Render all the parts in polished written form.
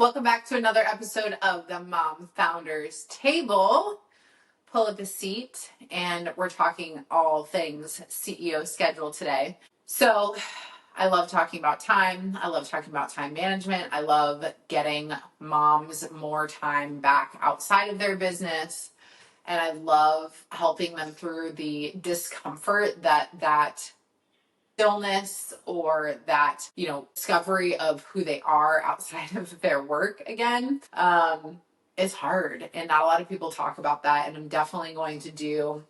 Welcome back to another episode of the Mom Founders Table. Pull up a seat, and we're talking all things CEO schedule today. So, I love talking about time. I love talking about time management. I love getting moms more time back outside of their business. And I love helping them through the discomfort that stillness or that discovery of who they are outside of their work again is hard, and not a lot of people talk about that. And I'm definitely going to do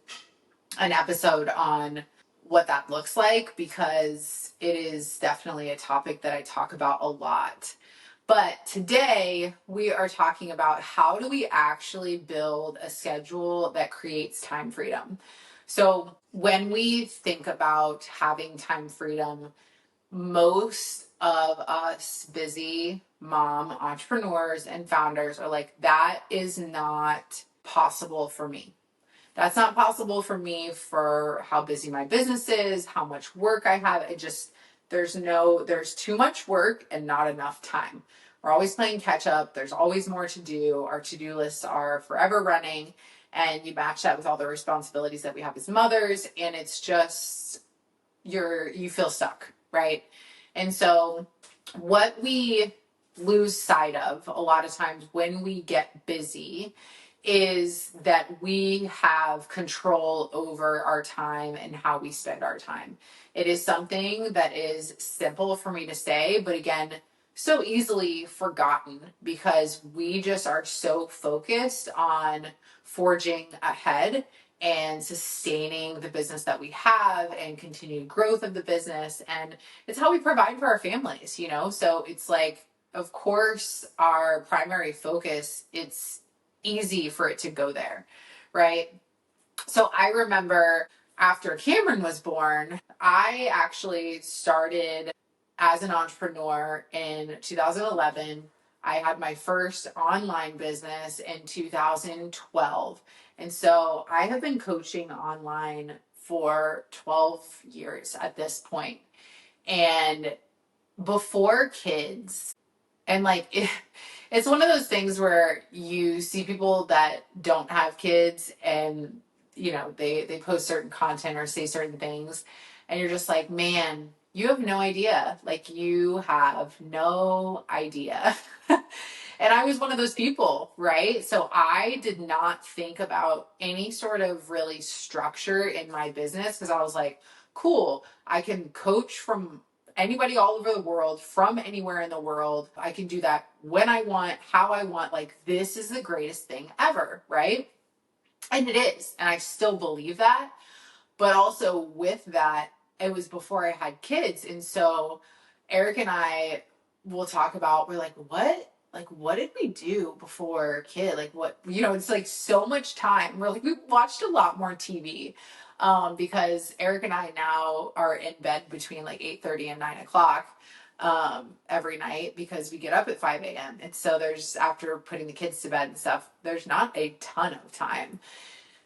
an episode on what that looks like, because it is definitely a topic that I talk about a lot. But today we are talking about how do we actually build a schedule that creates time freedom. So when we think about having time freedom, most of us busy mom entrepreneurs and founders are like, that is not possible for me. That's not possible for me for how busy my business is, how much work I have. There's too much work and not enough time. We're always playing catch up. There's always more to do. Our to-do lists are forever running, and you match that with all the responsibilities that we have as mothers, and it's just, you feel stuck, right? And so what we lose sight of a lot of times when we get busy is that we have control over our time and how we spend our time. It is something that is simple for me to say, but again, so easily forgotten, because we just are so focused on forging ahead and sustaining the business that we have and continued growth of the business. And it's how we provide for our families, So it's like, of course, our primary focus, it's easy for it to go there, right? So I remember after Cameron was born, I actually started as an entrepreneur in 2011. I had my first online business in 2012. And so I have been coaching online for 12 years at this point. And before kids, and it's one of those things where you see people that don't have kids, and they post certain content or say certain things, and you're just like, man, you have no idea. Like, you have no idea. And I was one of those people, right? So I did not think about any sort of really structure in my business, because I was like, cool, I can coach from anybody all over the world, from anywhere in the world. I can do that when I want, how I want. Like, this is the greatest thing ever, right? And it is. And I still believe that. But also with that, it was before I had kids. And so Eric and I will talk about, we're like, what did we do before kid? Like, what, it's like so much time. We're like, we watched a lot more TV. Because Eric and I now are in bed between like 8:30 and 9 o'clock every night, because we get up at 5 a.m. And so there's, after putting the kids to bed and stuff, there's not a ton of time.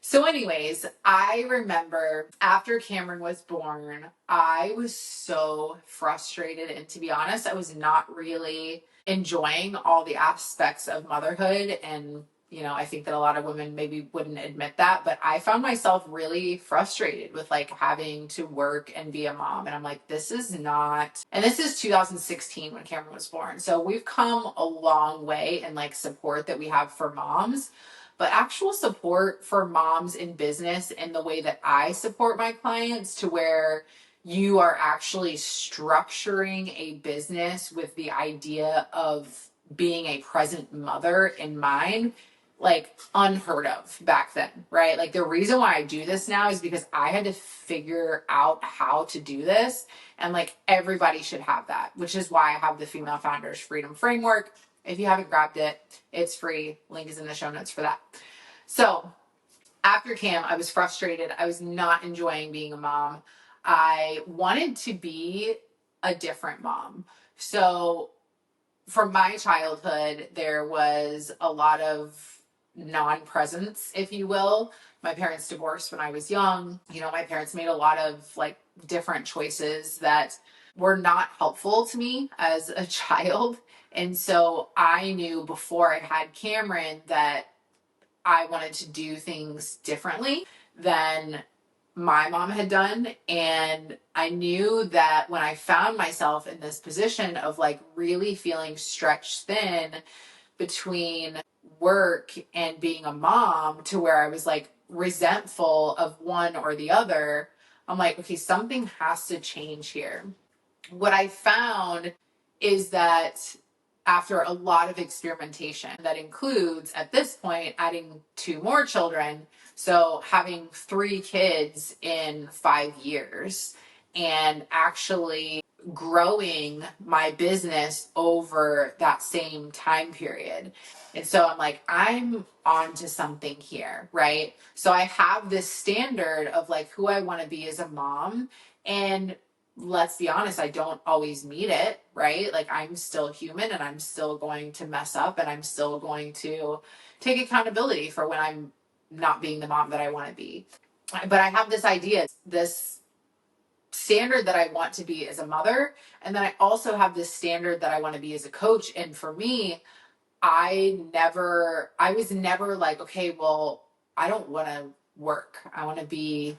So anyways, I remember after Cameron was born, I was so frustrated. And to be honest, I was not really enjoying all the aspects of motherhood. And, I think that a lot of women maybe wouldn't admit that, but I found myself really frustrated with like having to work and be a mom. And I'm like, this is 2016 when Cameron was born. So we've come a long way in like support that we have for moms. But actual support for moms in business, in the way that I support my clients, to where you are actually structuring a business with the idea of being a present mother in mind, like unheard of back then, right? Like, the reason why I do this now is because I had to figure out how to do this, and like everybody should have that, which is why I have the Female Founders Freedom Framework. If you haven't grabbed it, it's free. Link is in the show notes for that. So after Cam, I was frustrated. I was not enjoying being a mom. I wanted to be a different mom. So from my childhood, there was a lot of non-presence, if you will. My parents divorced when I was young. My parents made a lot of like different choices that were not helpful to me as a child. And so I knew before I had Cameron that I wanted to do things differently than my mom had done. And I knew that when I found myself in this position of like really feeling stretched thin between work and being a mom, to where I was like resentful of one or the other, I'm like, okay, something has to change here. What I found is that after a lot of experimentation, that includes at this point adding 2 more children, so having 3 kids in 5 years, and actually growing my business over that same time period. And so I'm like, I'm on to something here, right? So I have this standard of like who I want to be as a mom. And let's be honest, I don't always meet it, right? Like I'm still human and I'm still going to mess up and I'm still going to take accountability for when I'm not being the mom that I want to be. But I have this idea, this standard that I want to be as a mother. And then I also have this standard that I want to be as a coach. And for me, I was never like, okay, well, I don't want to work. I want to be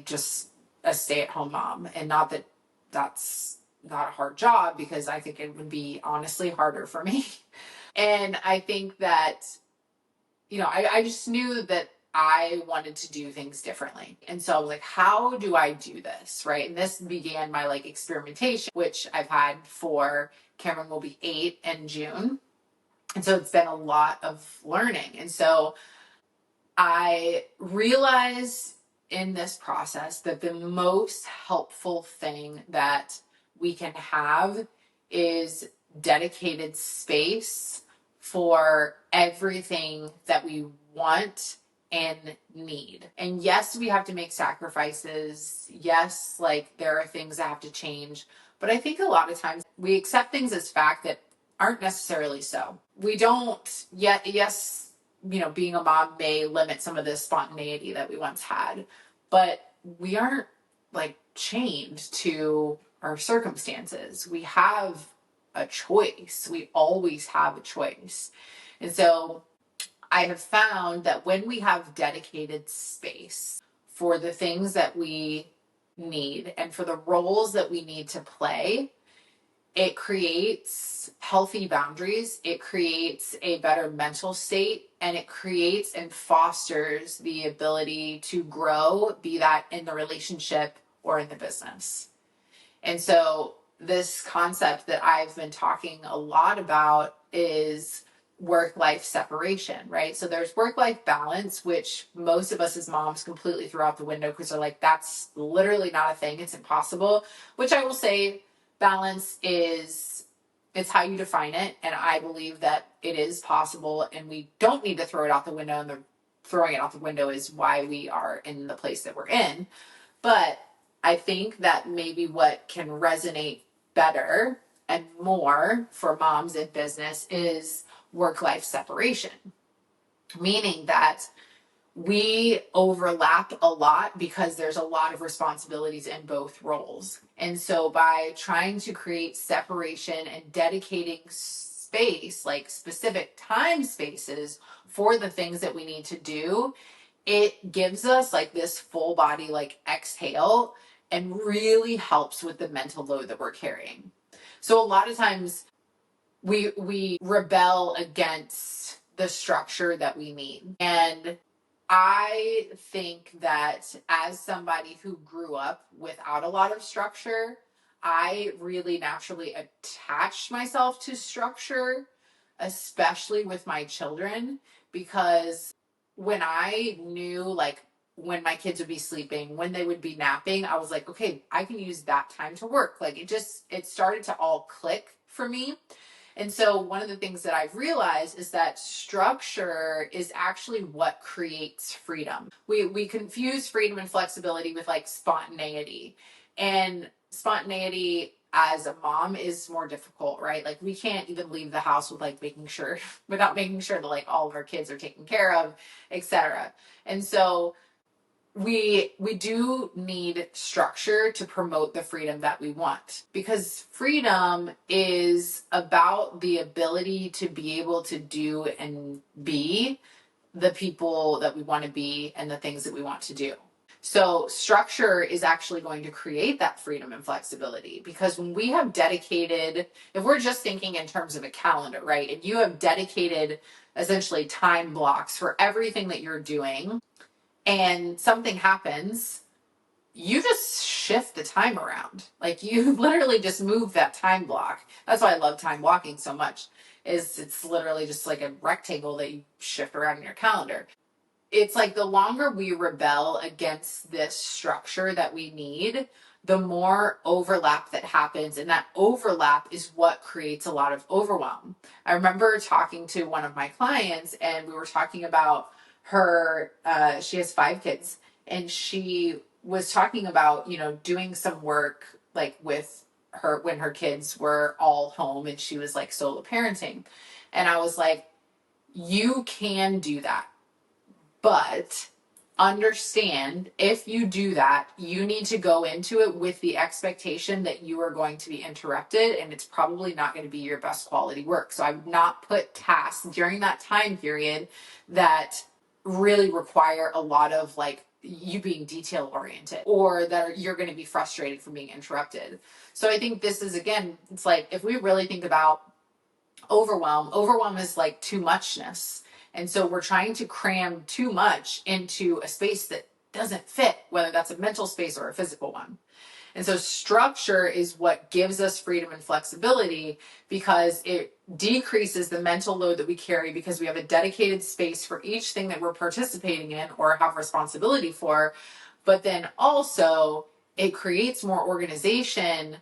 just a stay-at-home mom. And not that that's not a hard job, because I think it would be honestly harder for me. And I think that, I just knew that I wanted to do things differently. And so I was like, how do I do this? Right. And this began my like experimentation, which I've had for Cameron will be 8 in June. And so it's been a lot of learning. And so I realized in this process that the most helpful thing that we can have is dedicated space for everything that we want and need. And yes, we have to make sacrifices. Yes, like there are things that have to change. But I think a lot of times we accept things as fact that aren't necessarily so. We don't yet, yes, being a mom may limit some of this spontaneity that we once had, but we aren't like chained to our circumstances. We have a choice. We always have a choice. And so I have found that when we have dedicated space for the things that we need and for the roles that we need to play, it creates healthy boundaries, it creates a better mental state, and it creates and fosters the ability to grow, be that in the relationship or in the business. And so this concept that I've been talking a lot about is work-life separation, right? So there's work-life balance, which most of us as moms completely throw out the window because they're like, that's literally not a thing, it's impossible, which I will say, balance it's how you define it, and I believe that it is possible, and we don't need to throw it out the window, and throwing it out the window is why we are in the place that we're in. But I think that maybe what can resonate better and more for moms in business is work-life separation, meaning that we overlap a lot because there's a lot of responsibilities in both roles. And so by trying to create separation and dedicating space, like specific time spaces for the things that we need to do, it gives us like this full body like exhale and really helps with the mental load that we're carrying. So a lot of times we rebel against the structure that we need. And I think that as somebody who grew up without a lot of structure, I really naturally attached myself to structure, especially with my children, because when I knew like when my kids would be sleeping, when they would be napping, I was like, okay, I can use that time to work. Like it started to all click for me. And so one of the things that I've realized is that structure is actually what creates freedom. We confuse freedom and flexibility with like spontaneity. And spontaneity as a mom is more difficult, right? Like we can't even leave the house with like without making sure that like all of our kids are taken care of, etc. And so we do need structure to promote the freedom that we want, because freedom is about the ability to be able to do and be the people that we want to be and the things that we want to do. So structure is actually going to create that freedom and flexibility, because when we have dedicated, if we're just thinking in terms of a calendar, right, and you have dedicated essentially time blocks for everything that you're doing, and something happens, you just shift the time around. Like, you literally just move that time block. That's why I love time blocking so much, is it's literally just like a rectangle that you shift around in your calendar. It's like the longer we rebel against this structure that we need, the more overlap that happens. And that overlap is what creates a lot of overwhelm. I remember talking to one of my clients, and we were talking about her, she has 5 kids, and she was talking about, doing some work like with her when her kids were all home and she was like solo parenting. And I was like, you can do that. But understand, if you do that, you need to go into it with the expectation that you are going to be interrupted, and it's probably not going to be your best quality work. So I would not put tasks during that time period that really require a lot of like you being detail oriented, or that you're going to be frustrated from being interrupted. So I think this is, again, it's like, if we really think about overwhelm is like too muchness. And so we're trying to cram too much into a space that doesn't fit, whether that's a mental space or a physical one. And so structure is what gives us freedom and flexibility, because it decreases the mental load that we carry, because we have a dedicated space for each thing that we're participating in or have responsibility for. But then also it creates more organization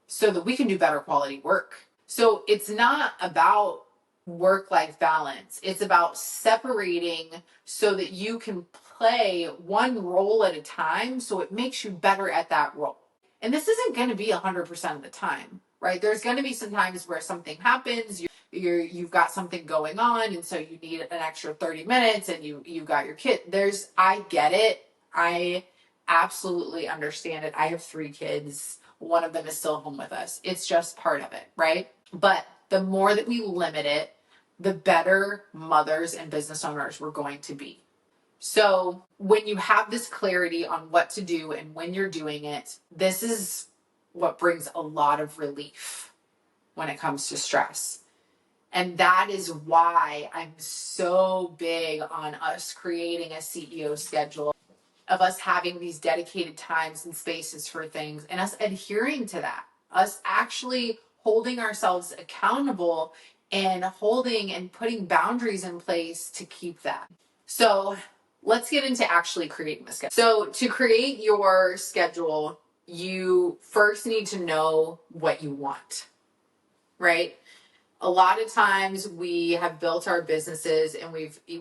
so that we can do better quality work. So it's not about work-life balance. It's about separating so that you can play one role at a time, so it makes you better at that role. And this isn't going to be 100% of the time, right? There's going to be some times where something happens, you've got something going on, and so you need an extra 30 minutes, and you got your kid. I get it. I absolutely understand it. I have 3 kids. One of them is still home with us. It's just part of it, right? But the more that we limit it, the better mothers and business owners we're going to be. So when you have this clarity on what to do and when you're doing it, this is what brings a lot of relief when it comes to stress. And that is why I'm so big on us creating a CEO schedule, of us having these dedicated times and spaces for things, and us adhering to that, us actually holding ourselves accountable and holding and putting boundaries in place to keep that. So let's get into actually creating the schedule. So to create your schedule, you first need to know what you want, right? A lot of times we have built our businesses, and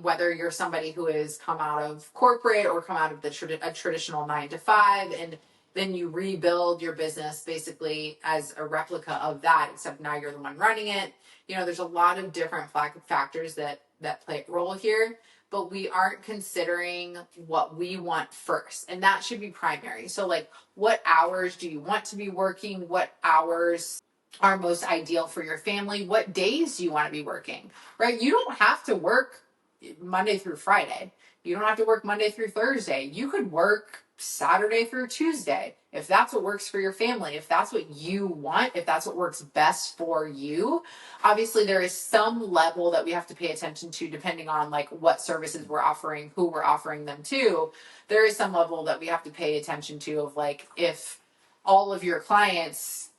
whether you're somebody who has come out of corporate or come out of a traditional 9 to 5, and then you rebuild your business basically as a replica of that, except now you're the one running it. There's a lot of different factors that play a role here, but we aren't considering what we want first, and that should be primary. So like, what hours do you want to be working? What hours are most ideal for your family? What days do you want to be working, right? You don't have to work Monday through Friday. You don't have to work Monday through Thursday. You could work Saturday through Tuesday, if that's what works for your family, if that's what you want, if that's what works best for you. Obviously, there is some level that we have to pay attention to, depending on like what services we're offering, who we're offering them to. There is some level that we have to pay attention to, of like, if all of your clients,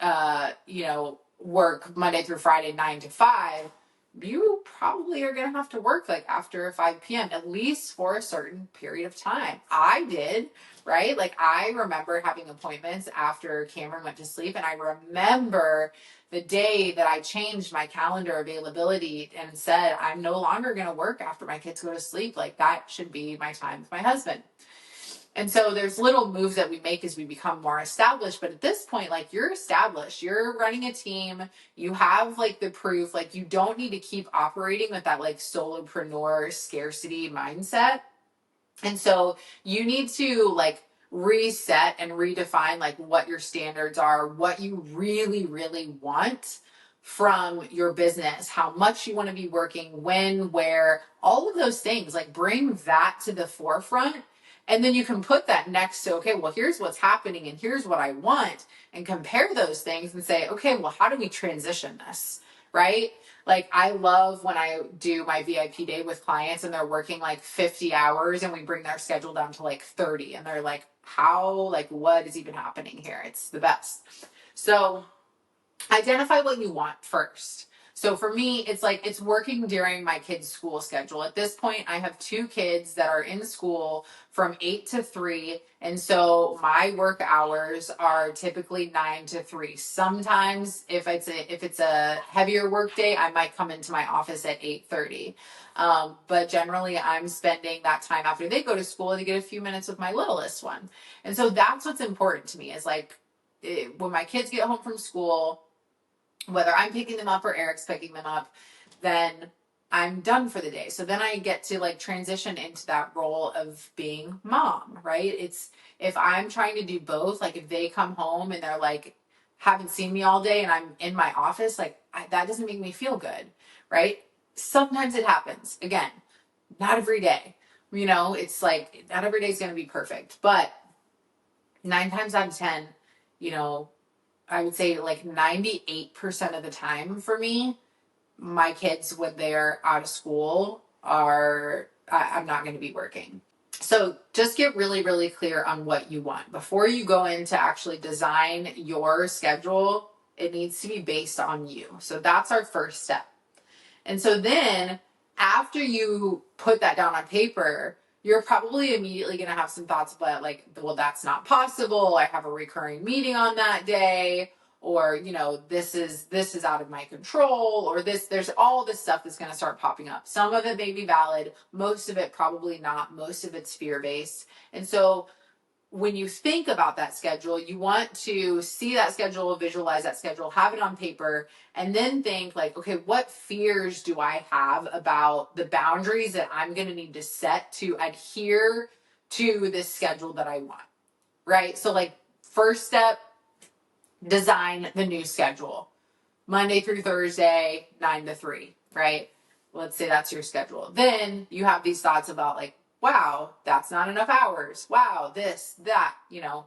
work Monday through Friday, 9 to 5, you probably are going to have to work like after 5 p.m., at least for a certain period of time. I did, right? Like, I remember having appointments after Cameron went to sleep, and I remember the day that I changed my calendar availability and said, I'm no longer going to work after my kids go to sleep. Like, that should be my time with my husband. And so there's little moves that we make as we become more established. But at this point, like, you're established, you're running a team, you have like the proof, like, you don't need to keep operating with that like solopreneur scarcity mindset. And so you need to like reset and redefine like what your standards are, what you really, really want from your business, how much you want to be working, when, where, all of those things. Like bring that to the forefront. And then you can put that next to, okay, well, here's what's happening and here's what I want, and compare those things and say, okay, well, how do we transition this? Right? Like I love when I do my VIP day with clients and they're working like 50 hours and we bring their schedule down to like 30 and they're like, how, like what is even happening here? It's the best. So identify what you want first. So for me, it's like it's working during my kids' school schedule. At this point, I have 2 kids that are in school from 8 to 3. And so my work hours are typically 9 to 3. Sometimes if it's a heavier work day, I might come into my office at 8:30. But generally I'm spending that time after they go to school to get a few minutes with my littlest one. And so that's what's important to me is like when my kids get home from school, whether I'm picking them up or Eric's picking them up, then I'm done for the day. So then I get to like transition into that role of being mom, right? It's if I'm trying to do both, like if they come home and they're like, haven't seen me all day and I'm in my office, like that doesn't make me feel good, right? Sometimes it happens. Again, not every day. You know, it's like not every day is going to be perfect, but 9 times out of 10, you know, I would say like 98% of the time for me, my kids, when they're out of school, I'm not going to be working. So just get really, really clear on what you want. Before you go in to actually design your schedule, it needs to be based on you. So that's our first step. And so then after you put that down on paper, you're probably immediately going to have some thoughts about like, well, that's not possible. I have a recurring meeting on that day, or, you know, this is out of my control, or there's all this stuff that's going to start popping up. Some of it may be valid. Most of it probably not. Most of it's fear-based. And so when you think about that schedule, you want to see that schedule, visualize that schedule, have it on paper, and then think like, okay, what fears do I have about the boundaries that I'm going to need to set to adhere to this schedule that I want, right? So like first step, design the new schedule. Monday through Thursday, 9 to 3, right? Let's say that's your schedule. Then you have these thoughts about like, wow, that's not enough hours. Wow, this, that, you know,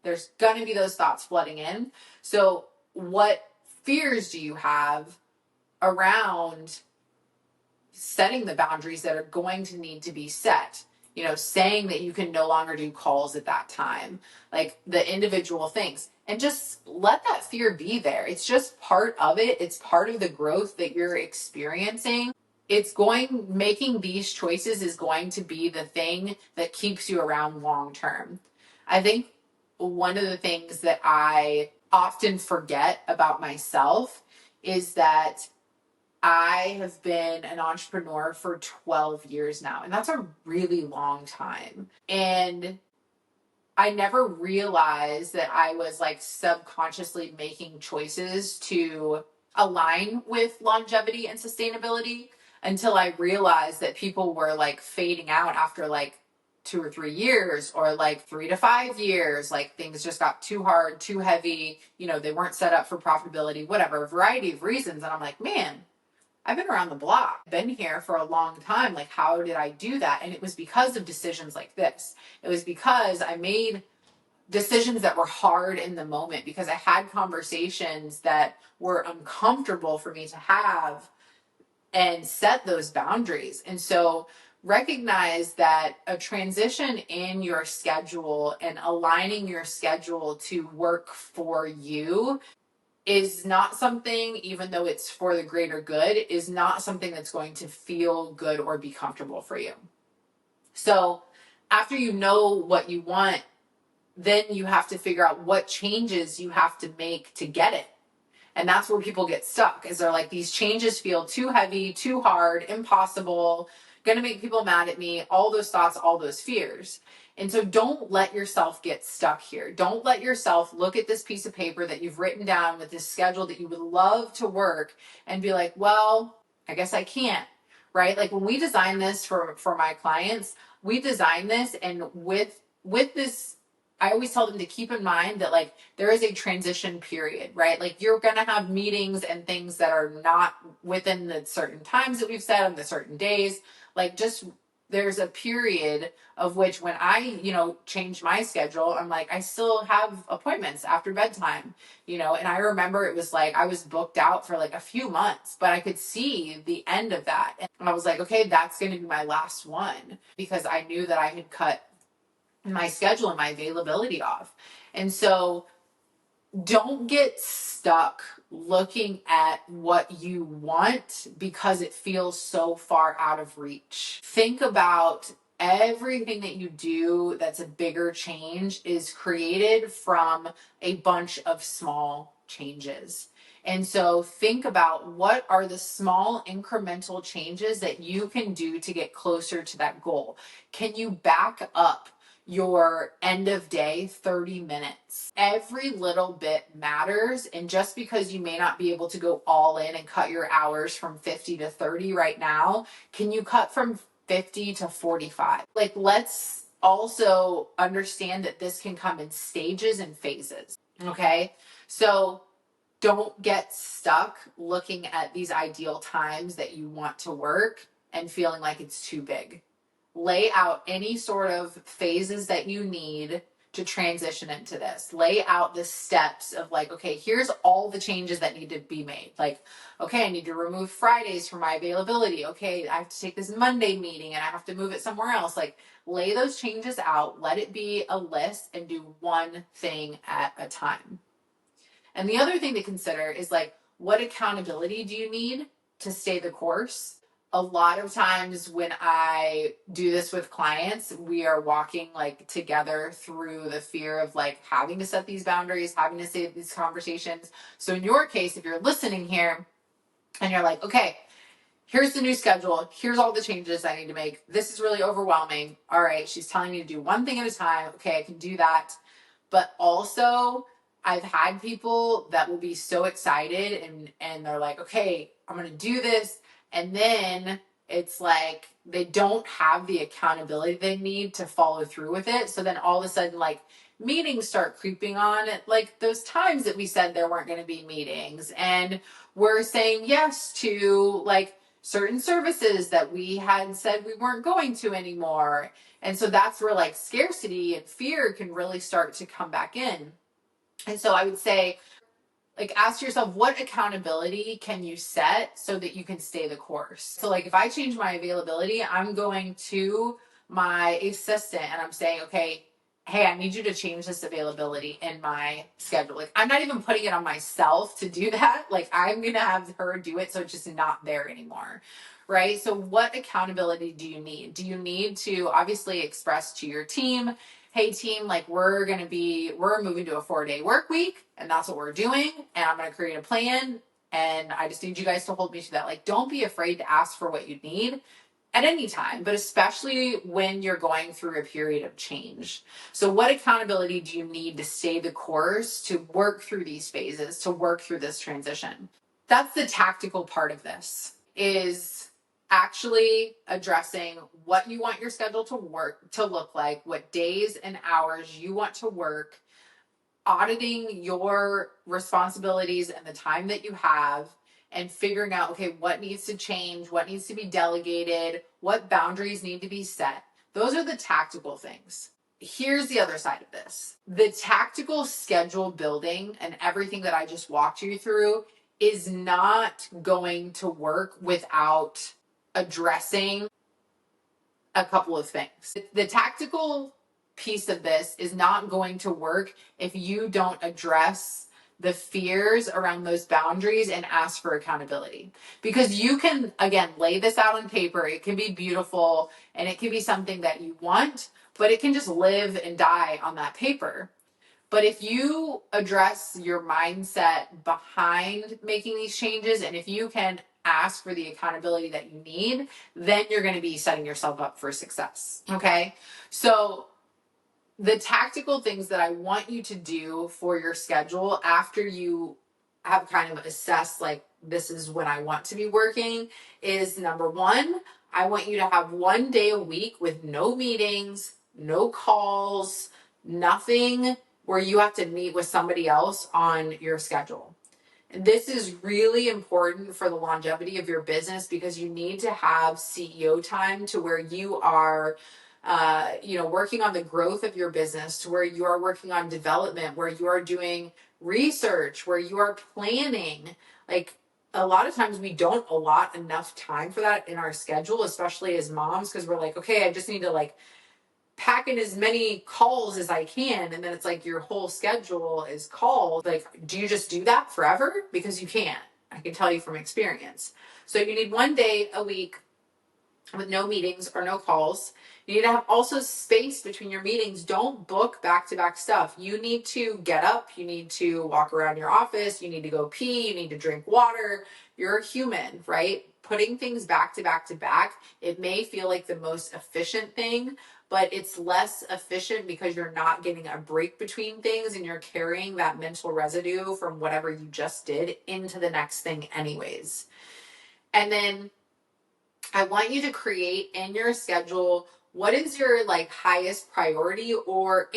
there's going to be those thoughts flooding in. So what fears do you have around setting the boundaries that are going to need to be set? You know, saying that you can no longer do calls at that time, like the individual things, and just let that fear be there. It's just part of it. It's part of the growth that you're experiencing. Making these choices is going to be the thing that keeps you around long term. I think one of the things that I often forget about myself is that I have been an entrepreneur for 12 years now, and that's a really long time. And I never realized that I was like subconsciously making choices to align with longevity and sustainability until I realized that people were like fading out after like 2 or 3 years, or like 3 to 5 years. Like things just got too hard, too heavy. You know, they weren't set up for profitability, whatever, a variety of reasons. And I'm like, man, I've been around the block, been here for a long time. Like, how did I do that? And it was because of decisions like this. It was because I made decisions that were hard in the moment, because I had conversations that were uncomfortable for me to have, and set those boundaries. And so recognize that a transition in your schedule and aligning your schedule to work for you is not something, even though it's for the greater good, is not something that's going to feel good or be comfortable for you. So after you know what you want, then you have to figure out what changes you have to make to get it. And that's where people get stuck, is they're like, these changes feel too heavy, too hard, impossible, going to make people mad at me, all those thoughts, all those fears. And so don't let yourself get stuck here. Don't let yourself look at this piece of paper that you've written down with this schedule that you would love to work and be like, well, I guess I can't, right? Like when we design this for my clients, we design this, and with this, I always tell them to keep in mind that like there is a transition period, right? Like you're going to have meetings and things that are not within the certain times that we've set on the certain days. Like just there's a period of which when I, change my schedule, I'm like, I still have appointments after bedtime, and I remember it was like I was booked out for like a few months, but I could see the end of that. And I was like, okay, that's going to be my last one, because I knew that I had cut my schedule and my availability off. And so don't get stuck looking at what you want because it feels so far out of reach. Think about everything that you do that's a bigger change is created from a bunch of small changes. And so think about what are the small incremental changes that you can do to get closer to that goal. Can you back up your end of day 30 minutes? Every little bit matters. And just because you may not be able to go all in and cut your hours from 50 to 30 right now, can you cut from 50 to 45? Like, let's also understand that this can come in stages and phases. Okay. So don't get stuck looking at these ideal times that you want to work and feeling like it's too big. Lay out any sort of phases that you need to transition into this. Lay out the steps of like, okay, here's all the changes that need to be made. Like, okay, I need to remove Fridays from my availability. Okay, I have to take this Monday meeting and I have to move it somewhere else. Like, lay those changes out, let it be a list, and do one thing at a time. And the other thing to consider is like, what accountability do you need to stay the course? A lot of times when I do this with clients, we are walking like together through the fear of like having to set these boundaries, having to say these conversations. So in your case, if you're listening here and you're like, okay, here's the new schedule, here's all the changes I need to make, this is really overwhelming. All right, she's telling me to do one thing at a time. Okay, I can do that. But also, I've had people that will be so excited and they're like, okay, I'm going to do this. And then it's like they don't have the accountability they need to follow through with it. So then all of a sudden, like, meetings start creeping on at like those times that we said there weren't going to be meetings. And we're saying yes to like certain services that we had said we weren't going to anymore. And so that's where like scarcity and fear can really start to come back in. And so I would say, like, ask yourself, what accountability can you set so that you can stay the course? So like if I change my availability, I'm going to my assistant and I'm saying, okay, hey, I need you to change this availability in my schedule. Like, I'm not even putting it on myself to do that. Like, I'm going to have her do it so it's just not there anymore. Right? So what accountability do you need? Do you need to obviously express to your team, hey team, like we're moving to a 4-day work week and that's what we're doing. And I'm going to create a plan and I just need you guys to hold me to that. Like, don't be afraid to ask for what you need at any time, but especially when you're going through a period of change. So what accountability do you need to stay the course, to work through these phases, to work through this transition? That's the tactical part of this, is actually addressing what you want your schedule to look like, what days and hours you want to work, auditing your responsibilities and the time that you have, and figuring out, okay, what needs to change, what needs to be delegated, what boundaries need to be set. Those are the tactical things. Here's the other side of this. The tactical schedule building and everything that I just walked you through is not going to work without addressing a couple of things. The tactical piece of this is not going to work if you don't address the fears around those boundaries and ask for accountability. Because you can, again, lay this out on paper. It can be beautiful and it can be something that you want, but it can just live and die on that paper. But if you address your mindset behind making these changes, and if you can ask for the accountability that you need, then you're going to be setting yourself up for success. Okay. So the tactical things that I want you to do for your schedule after you have kind of assessed like this is when I want to be working, is number one, I want you to have 1 day a week with no meetings, no calls, nothing where you have to meet with somebody else on your schedule. And this is really important for the longevity of your business because you need to have CEO time to where you are working on the growth of your business, to where you are working on development, where you are doing research, where you are planning. Like a lot of times we don't allot enough time for that in our schedule, especially as moms, because we're like, okay, I just need to like pack in as many calls as I can. And then it's like your whole schedule is called. Like, do you just do that forever? Because you can't. I can tell you from experience. So you need 1 day a week with no meetings or no calls. You need to have also space between your meetings. Don't book back-to-back stuff. You need to get up. You need to walk around your office. You need to go pee. You need to drink water. You're a human, right? Putting things back to back to back, it may feel like the most efficient thing, but it's less efficient because you're not getting a break between things and you're carrying that mental residue from whatever you just did into the next thing anyways. And then I want you to create in your schedule what is your like highest priority or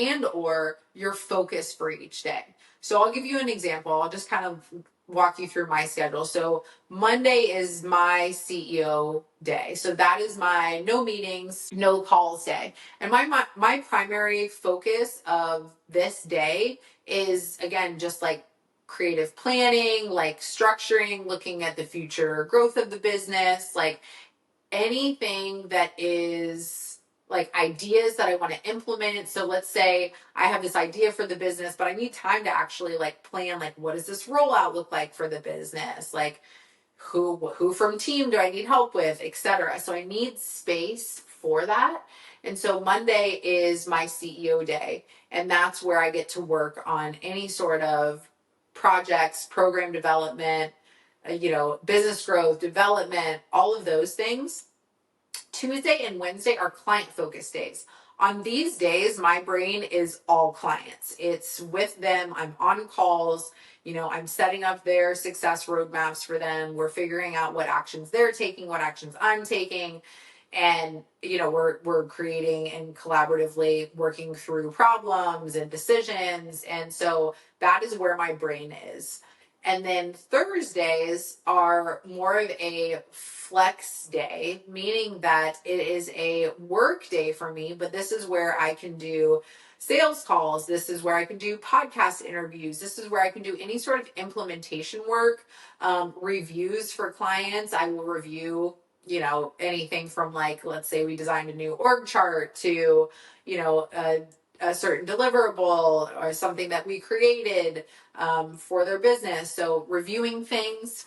your focus for each day. So I'll give you an example. I'll just kind of walk you through my schedule. So Monday is my CEO day. So that is my no meetings, no calls day. And my primary focus of this day is again just like creative planning, like structuring, looking at the future growth of the business, like anything that is like ideas that I want to implement. So let's say I have this idea for the business, but I need time to actually like plan, like what does this rollout look like for the business? Like who from team do I need help with, etc. So I need space for that. And so Monday is my CEO day. And that's where I get to work on any sort of projects, program development, business growth, development, all of those things. Tuesday and Wednesday are client focused days. On these days, my brain is all clients. It's with them. I'm on calls. I'm setting up their success roadmaps for them. We're figuring out what actions they're taking, what actions I'm taking. And, we're creating and collaboratively working through problems and decisions. And so that is where my brain is. And then Thursdays are more of a flex day, meaning that it is a work day for me, but this is where I can do sales calls. This is where I can do podcast interviews. This is where I can do any sort of implementation work, reviews for clients. I will review, anything from like, let's say we designed a new org chart to, a certain deliverable or something that we created for their business. So reviewing things,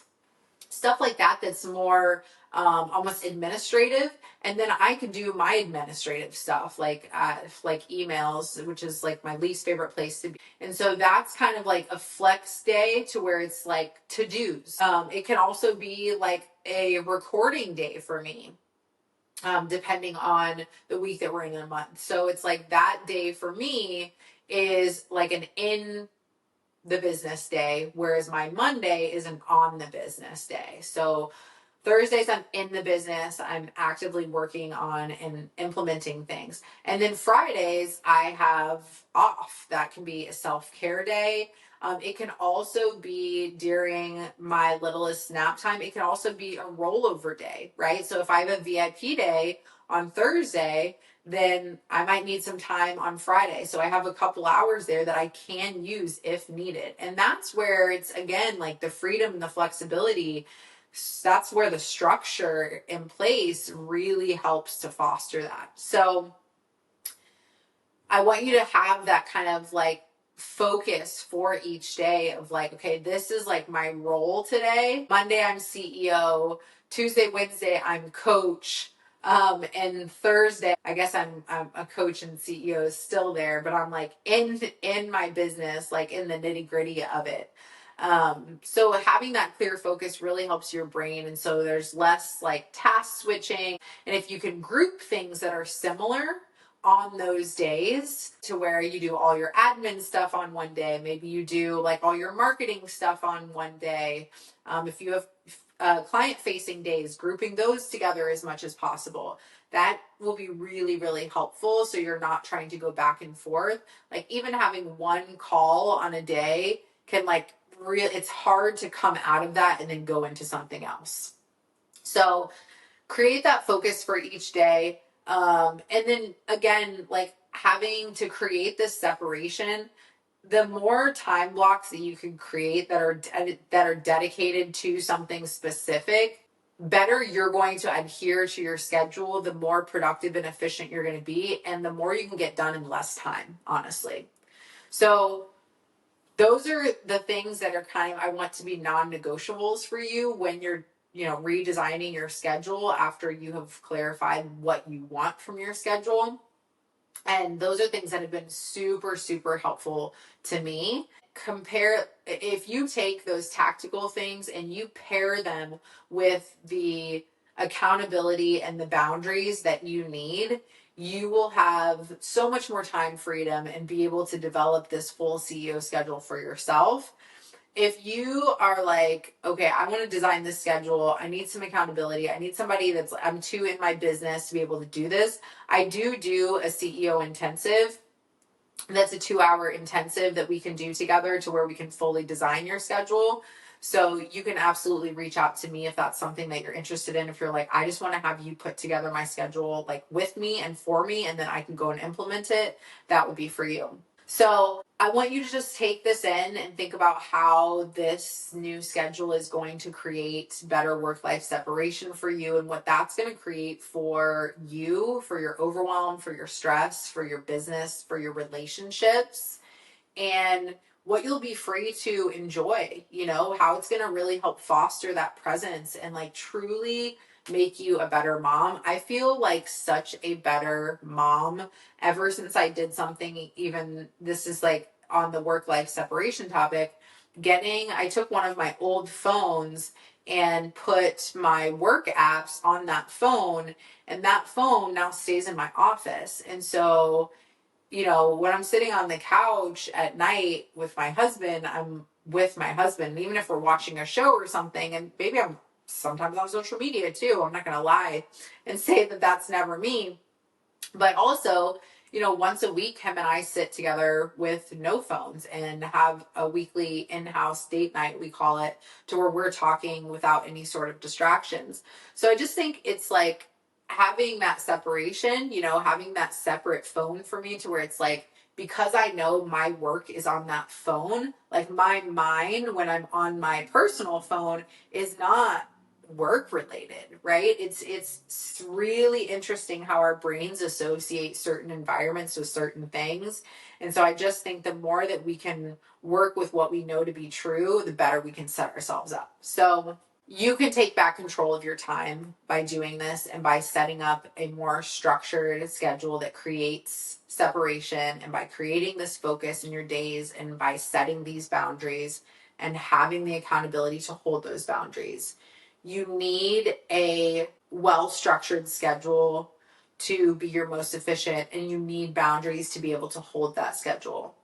stuff like that, that's more almost administrative. And then I could do my administrative stuff like emails, which is like my least favorite place to be. And so that's kind of like a flex day to where it's like to-dos. It can also be like a recording day for me. Depending on the week that we're in a month. So it's like that day for me is like an in the business day, whereas my Monday is an on the business day. So Thursdays, I'm in the business. I'm actively working on and implementing things. And then Fridays, I have off. That can be a self-care day. It can also be during my littlest nap time. It can also be a rollover day, right? So if I have a VIP day on Thursday, then I might need some time on Friday. So I have a couple hours there that I can use if needed. And that's where it's, again, like the freedom and the flexibility. That's where the structure in place really helps to foster that. So I want you to have that kind of like focus for each day of like, okay, this is like my role today. Monday, I'm CEO. Tuesday, Wednesday, I'm coach. And Thursday, I guess I'm a coach and CEO is still there, but I'm like in my business, like in the nitty gritty of it. So having that clear focus really helps your brain. And so there's less like task switching. And if you can group things that are similar, on those days to where you do all your admin stuff on one day. Maybe you do like all your marketing stuff on one day. If you have client facing days, grouping those together as much as possible. That will be really, really helpful. So you're not trying to go back and forth. Like even having one call on a day can like it's hard to come out of that and then go into something else. So create that focus for each day. And then again, like having to create this separation, the more time blocks that you can create that are dedicated to something specific, better you're going to adhere to your schedule, the more productive and efficient you're going to be, and the more you can get done in less time, honestly. So those are the things that are kind of, I want to be non-negotiables for you when you're, redesigning your schedule after you have clarified what you want from your schedule. And those are things that have been super, super helpful to me. If you take those tactical things and you pair them with the accountability and the boundaries that you need, you will have so much more time freedom and be able to develop this full CEO schedule for yourself. If you are like, okay, I want to design this schedule, I need some accountability, I need somebody I'm too in my business to be able to do this. I do a CEO intensive. That's a 2-hour intensive that we can do together to where we can fully design your schedule. So you can absolutely reach out to me if that's something that you're interested in. If you're like, I just want to have you put together my schedule like with me and for me, and then I can go and implement it, that would be for you. So I want you to just take this in and think about how this new schedule is going to create better work-life separation for you and what that's going to create for you, for your overwhelm, for your stress, for your business, for your relationships, and what you'll be free to enjoy, how it's going to really help foster that presence and like truly make you a better mom. I feel like such a better mom ever since I did something, even this is like on the work-life separation topic, I took one of my old phones and put my work apps on that phone, and that phone now stays in my office. And so when I'm sitting on the couch at night with my husband, I'm with my husband. Even if we're watching a show or something, and maybe I'm sometimes on social media too, I'm not going to lie and say that that's never me. But also, once a week, him and I sit together with no phones and have a weekly in-house date night, we call it, to where we're talking without any sort of distractions. So I just think it's like, having that separation, having that separate phone for me to where it's like, because I know my work is on that phone, like my mind when I'm on my personal phone is not work related, right? It's really interesting how our brains associate certain environments with certain things. And so I just think the more that we can work with what we know to be true, the better we can set ourselves up. So you can take back control of your time by doing this and by setting up a more structured schedule that creates separation, and by creating this focus in your days, and by setting these boundaries and having the accountability to hold those boundaries. You need a well-structured schedule to be your most efficient, and you need boundaries to be able to hold that schedule.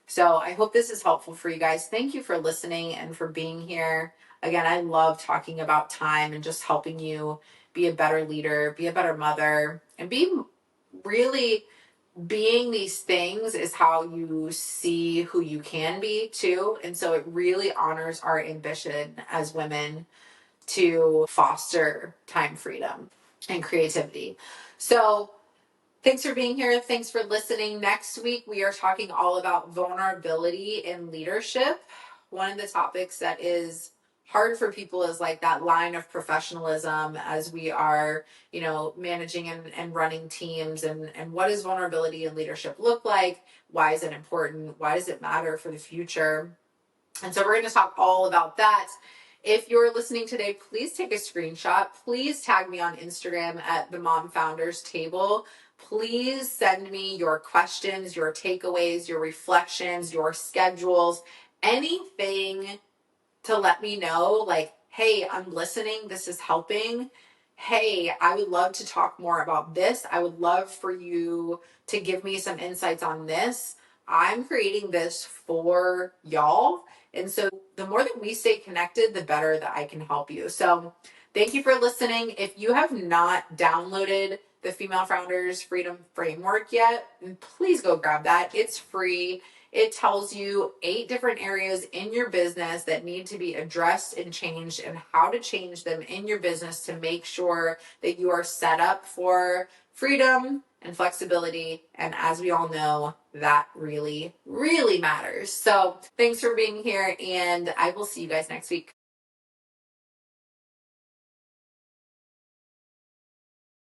So I hope this is helpful for you guys. Thank you for listening and for being here. Again, I love talking about time and just helping you be a better leader, be a better mother, and really being these things is how you see who you can be too. And so it really honors our ambition as women to foster time freedom and creativity. So thanks for being here. Thanks for listening. Next week, we are talking all about vulnerability in leadership. One of the topics that is hard for people is like that line of professionalism as we are, managing and running teams, and what does vulnerability in leadership look like? Why is it important? Why does it matter for the future? And so we're going to talk all about that. If you're listening today, please take a screenshot. Please tag me on Instagram at the Mom Founders Table. Please send me your questions, your takeaways, your reflections, your schedules, anything to let me know, like, hey, I'm listening, this is helping. hey, I would love to talk more about this. I would love for you to give me some insights on this. I'm creating this for y'all. And so the more that we stay connected, the better that I can help you. So thank you for listening. If you have not downloaded the Female Founders Freedom Framework yet, please go grab that. It's free. It tells you 8 different areas in your business that need to be addressed and changed, and how to change them in your business to make sure that you are set up for freedom and flexibility. And as we all know, that really, really matters. So thanks for being here, and I will see you guys next week.